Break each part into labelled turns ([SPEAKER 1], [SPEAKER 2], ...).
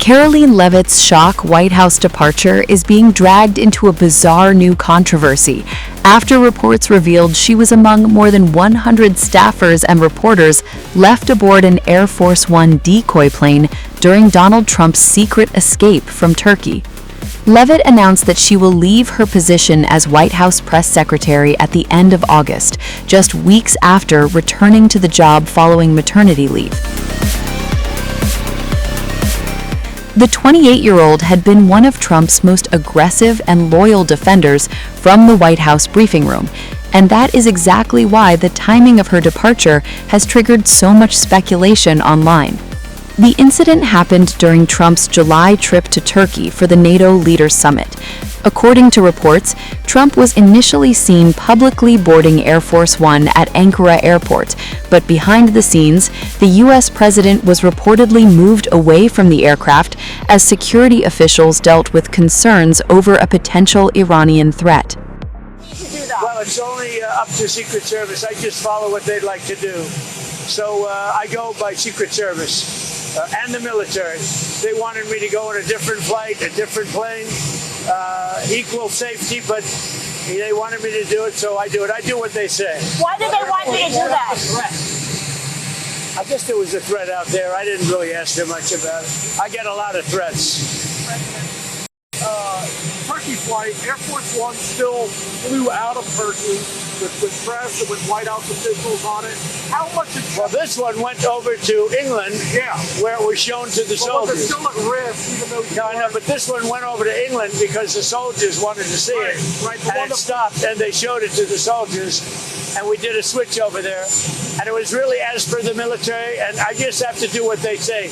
[SPEAKER 1] Karoline Leavitt's shock White House departure is being dragged into a bizarre new controversy after reports revealed she was among more than 100 staffers and reporters left aboard an Air Force One decoy plane during Donald Trump's secret escape from Turkey. Leavitt announced that she will leave her position as White House press secretary at the end of August, just weeks after returning to the job following maternity leave. The 28-year-old had been one of Trump's most aggressive and loyal defenders from the White House briefing room, and that is exactly why the timing of her departure has triggered so much speculation online. The incident happened during Trump's July trip to Turkey for the NATO Leaders Summit. According to reports, Trump was initially seen publicly boarding Air Force One at Ankara Airport, but behind the scenes, the U.S. president was reportedly moved away from the aircraft as security officials dealt with concerns over a potential Iranian threat.
[SPEAKER 2] Well, it's only up to Secret Service. I just follow what they'd like to do. So I go by Secret Service and the military. They wanted me to go on a different flight, a different plane. Equal safety, but they wanted me to do it, so I do it. I do what they say.
[SPEAKER 3] Why did they want you to do that?
[SPEAKER 2] I guess there was a threat out there. I didn't really ask them much about it. I get a lot of threats.
[SPEAKER 4] Turkey flight, Air Force One still flew out of Turkey with press and with White House officials on it. How much is
[SPEAKER 2] Well, this one went over to England, where it was shown to the soldiers.
[SPEAKER 4] It's still at risk, even though
[SPEAKER 2] No, I know, but this one went over to England because the soldiers wanted to see it.
[SPEAKER 4] Right.
[SPEAKER 2] And it stopped, and they showed it to the soldiers, and we did a switch over there. And it was really as per the military, and I just have to do what they say.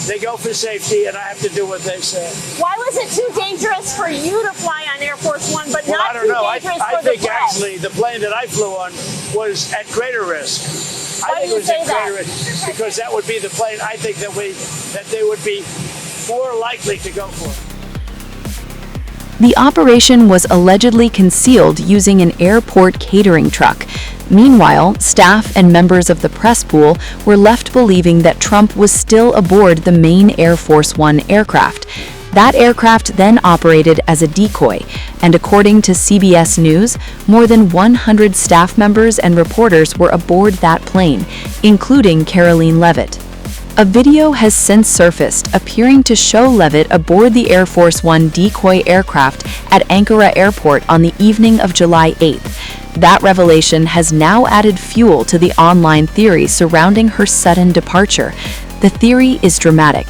[SPEAKER 2] They go for safety, and I have to do what they say.
[SPEAKER 3] Why was it too dangerous for you to fly on Air Force One, but
[SPEAKER 2] Well,
[SPEAKER 3] not
[SPEAKER 2] I don't know.
[SPEAKER 3] too dangerous
[SPEAKER 2] I
[SPEAKER 3] for the
[SPEAKER 2] think
[SPEAKER 3] press?
[SPEAKER 2] actually the plane that I flew on was at greater risk.
[SPEAKER 3] Why
[SPEAKER 2] I think
[SPEAKER 3] do you
[SPEAKER 2] it was
[SPEAKER 3] say
[SPEAKER 2] at
[SPEAKER 3] that?
[SPEAKER 2] greater risk because that would be the plane I think that they would be more likely to go for.
[SPEAKER 1] The operation was allegedly concealed using an airport catering truck. Meanwhile, staff and members of the press pool were left believing that Trump was still aboard the main Air Force One aircraft. That aircraft then operated as a decoy, and according to CBS News, more than 100 staff members and reporters were aboard that plane, including Karoline Leavitt. A video has since surfaced appearing to show Leavitt aboard the Air Force One decoy aircraft at Ankara Airport on the evening of July 8th. That revelation has now added fuel to the online theory surrounding her sudden departure. The theory is dramatic.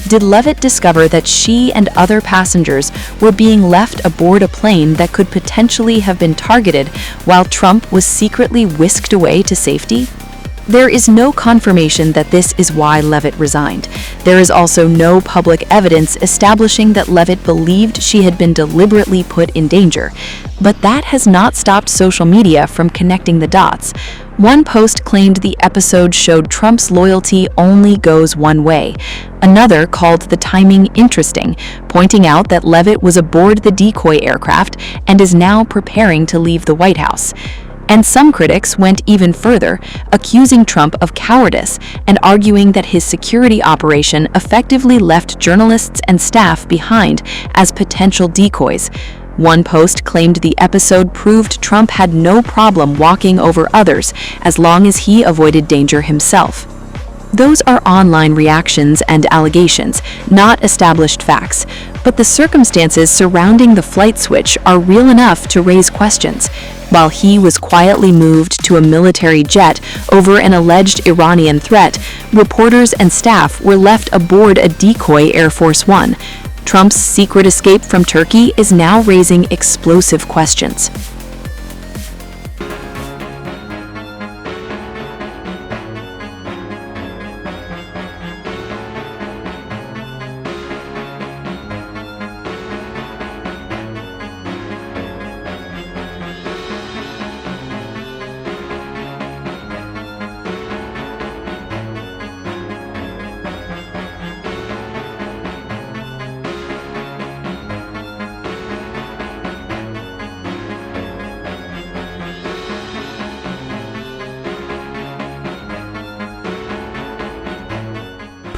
[SPEAKER 1] Did Leavitt discover that she and other passengers were being left aboard a plane that could potentially have been targeted while Trump was secretly whisked away to safety? There is no confirmation that this is why Leavitt resigned. There is also no public evidence establishing that Leavitt believed she had been deliberately put in danger. But that has not stopped social media from connecting the dots. One post claimed the episode showed Trump's loyalty only goes one way. Another called the timing interesting, pointing out that Leavitt was aboard the decoy aircraft and is now preparing to leave the White House. And some critics went even further, accusing Trump of cowardice and arguing that his security operation effectively left journalists and staff behind as potential decoys. One post claimed the episode proved Trump had no problem walking over others as long as he avoided danger himself. Those are online reactions and allegations, not established facts, but the circumstances surrounding the flight switch are real enough to raise questions. While he was quietly moved to a military jet over an alleged Iranian threat, reporters and staff were left aboard a decoy Air Force One. Trump's secret escape from Turkey is now raising explosive questions.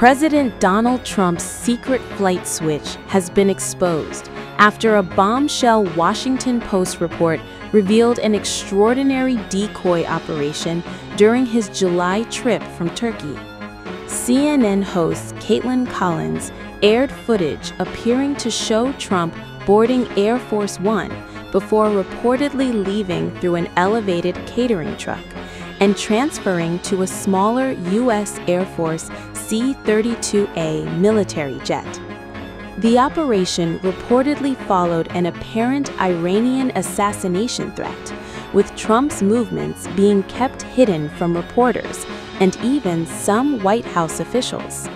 [SPEAKER 5] President Donald Trump's secret flight switch has been exposed after a bombshell Washington Post report revealed an extraordinary decoy operation during his July trip from Turkey. CNN host Karoline Collins aired footage appearing to show Trump boarding Air Force One before reportedly leaving through an elevated catering truck and transferring to a smaller U.S. Air Force C-32A military jet. The operation reportedly followed an apparent Iranian assassination threat, with Trump's movements being kept hidden from reporters and even some White House officials.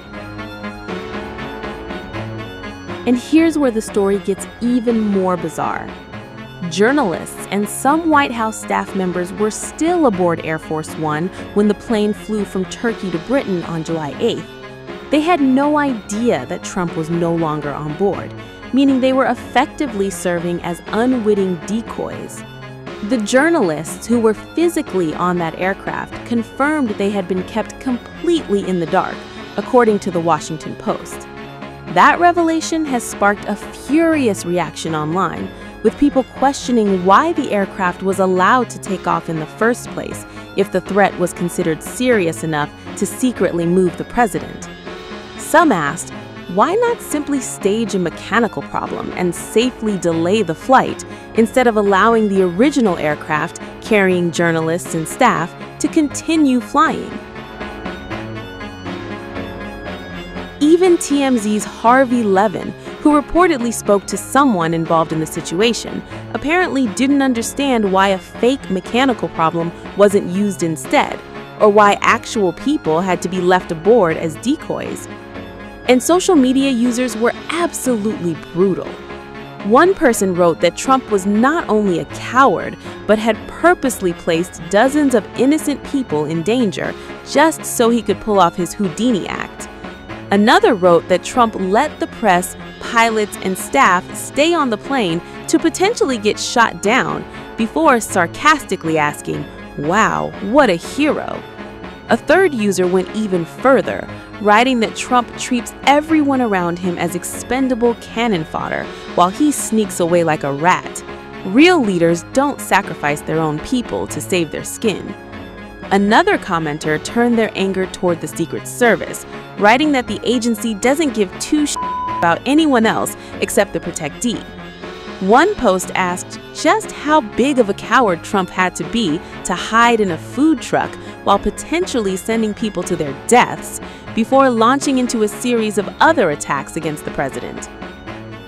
[SPEAKER 5] And here's where the story gets even more bizarre. Journalists and some White House staff members were still aboard Air Force One when the plane flew from Turkey to Britain on July 8th. They had no idea that Trump was no longer on board, meaning they were effectively serving as unwitting decoys. The journalists who were physically on that aircraft confirmed they had been kept completely in the dark, according to the Washington Post. That revelation has sparked a furious reaction online, with people questioning why the aircraft was allowed to take off in the first place if the threat was considered serious enough to secretly move the president. Some asked, why not simply stage a mechanical problem and safely delay the flight instead of allowing the original aircraft carrying journalists and staff to continue flying? Even TMZ's Harvey Levin, who reportedly spoke to someone involved in the situation, apparently didn't understand why a fake mechanical problem wasn't used instead, or why actual people had to be left aboard as decoys. And social media users were absolutely brutal. One person wrote that Trump was not only a coward, but had purposely placed dozens of innocent people in danger just so he could pull off his Houdini act. Another wrote that Trump let the press, pilots, and staff stay on the plane to potentially get shot down before sarcastically asking, "Wow, what a hero." A third user went even further, writing that Trump treats everyone around him as expendable cannon fodder while he sneaks away like a rat. Real leaders don't sacrifice their own people to save their skin. Another commenter turned their anger toward the Secret Service, writing that the agency doesn't give two shits about anyone else except the protectee. One post asked just how big of a coward Trump had to be to hide in a food truck while potentially sending people to their deaths before launching into a series of other attacks against the president.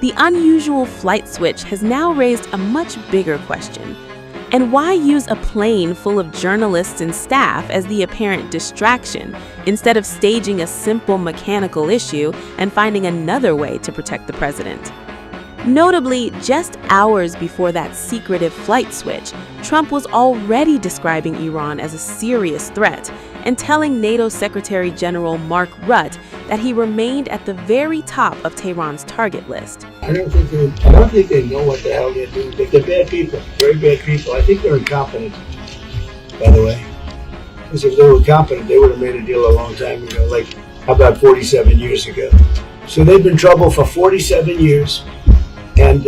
[SPEAKER 5] The unusual flight switch has now raised a much bigger question. And why use a plane full of journalists and staff as the apparent distraction instead of staging a simple mechanical issue and finding another way to protect the president? Notably, just hours before that secretive flight switch, Trump was already describing Iran as a serious threat and telling NATO Secretary General Mark Rutte that he remained at the very top of Tehran's target list.
[SPEAKER 6] I don't think they know what the hell they're doing. They're bad people, very bad people. I think they're incompetent, by the way. Because if they were competent, they would have made a deal a long time ago, like about 47 years ago. So they've been in trouble for 47 years, and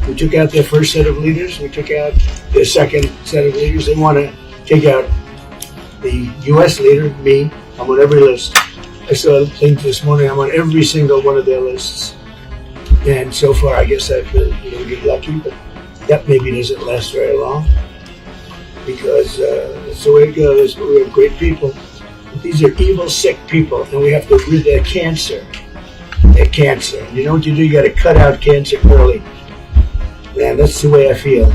[SPEAKER 6] we took out their first set of leaders, we took out their second set of leaders. They want to take out the U.S. leader, me. I'm on every list. I saw a thing this morning, I'm on every single one of their lists. And so far, I guess I've been get lucky, but that maybe doesn't last very long. Because that's the way it goes. We have great people. But these are evil, sick people, and we have to rid their cancer. Their cancer. And you know what you do? You got to cut out cancer early. Man, that's the way I feel.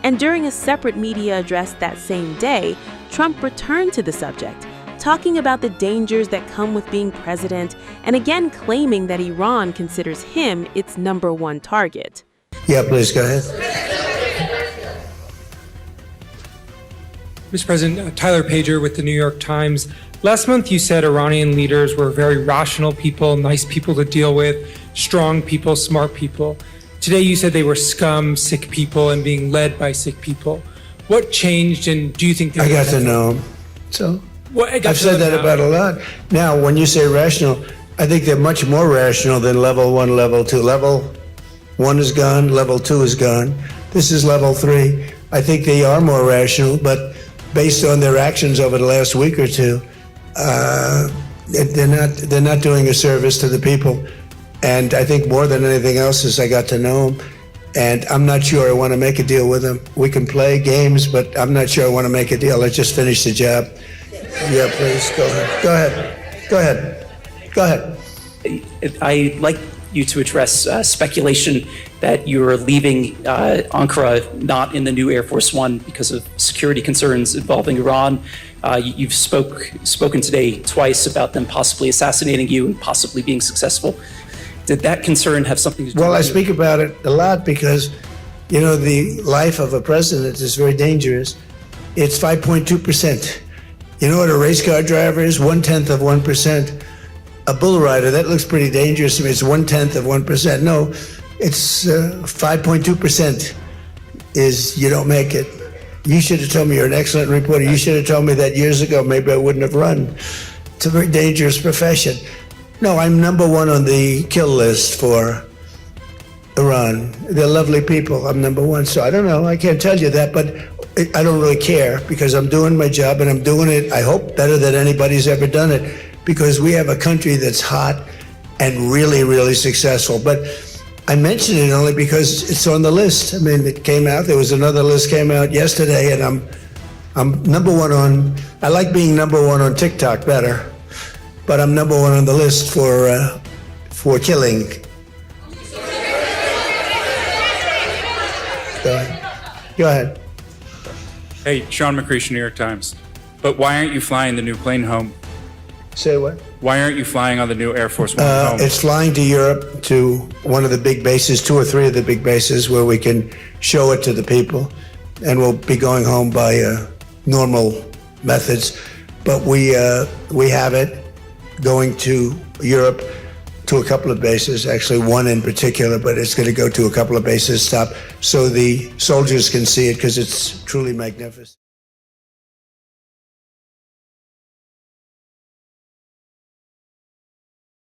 [SPEAKER 5] And during a separate media address that same day, Trump returned to the subject, talking about the dangers that come with being president, and again claiming that Iran considers him its #1 target.
[SPEAKER 6] Yeah, please go ahead.
[SPEAKER 7] Mr. President, Tyler Pager with the New York Times. Last month you said Iranian leaders were very rational people, nice people to deal with, strong people, smart people. Today you said they were scum, sick people, and being led by sick people. What changed, and do you think...
[SPEAKER 6] I got to know him. So
[SPEAKER 7] Well, I got
[SPEAKER 6] I've said that about a lot. Now, when you say rational, I think they're much more rational than level 1, level 2. Level 1 is gone, level 2 is gone. This is level 3. I think they are more rational, but based on their actions over the last week or two, they're not doing a service to the people. And I think more than anything else is I got to know them. And I'm not sure I want to make a deal with them. We can play games, but I'm not sure I want to make a deal. Let's just finish the job. Yeah, please, go ahead. Go ahead. Go ahead. Go ahead.
[SPEAKER 8] I'd like you to address speculation that you're leaving Ankara not in the new Air Force One because of security concerns involving Iran. You've spoken today twice about them possibly assassinating you and possibly being successful. Did that concern have something to do with it?
[SPEAKER 6] Well, I speak about it a lot because, you know, the life of a president is very dangerous. It's 5.2%. You know what a race car driver is? 1/10 of 1%. A bull rider, that looks pretty dangerous to me. It's 1/10 of 1%. No, it's 5.2% is you don't make it. You should have told me, you're an excellent reporter. You should have told me that years ago. Maybe I wouldn't have run. It's a very dangerous profession. No, I'm number 1 on the kill list for Iran. They're lovely people. I'm number 1. So I don't know. I can't tell you that, but I don't really care because I'm doing my job and I'm doing it, I hope, better than anybody's ever done it, because we have a country that's hot and really, really successful. But I mention it only because it's on the list. I mean, it came out. There was another list came out yesterday, and I'm number 1 on. I like being number 1 on TikTok better, but I'm number 1 on the list for killing. Go ahead.
[SPEAKER 9] Hey, Sean McCreesh, New York Times. But why aren't you flying the new plane home?
[SPEAKER 6] Say what?
[SPEAKER 9] Why aren't you flying on the new Air Force One home?
[SPEAKER 6] It's flying to Europe, to one of the big bases, 2 or 3 of the big bases, where we can show it to the people, and we'll be going home by normal methods. But we have it going to Europe, to a couple of bases, actually 1 in particular, but it's going to go to a couple of bases, so the soldiers can see it because it's truly magnificent.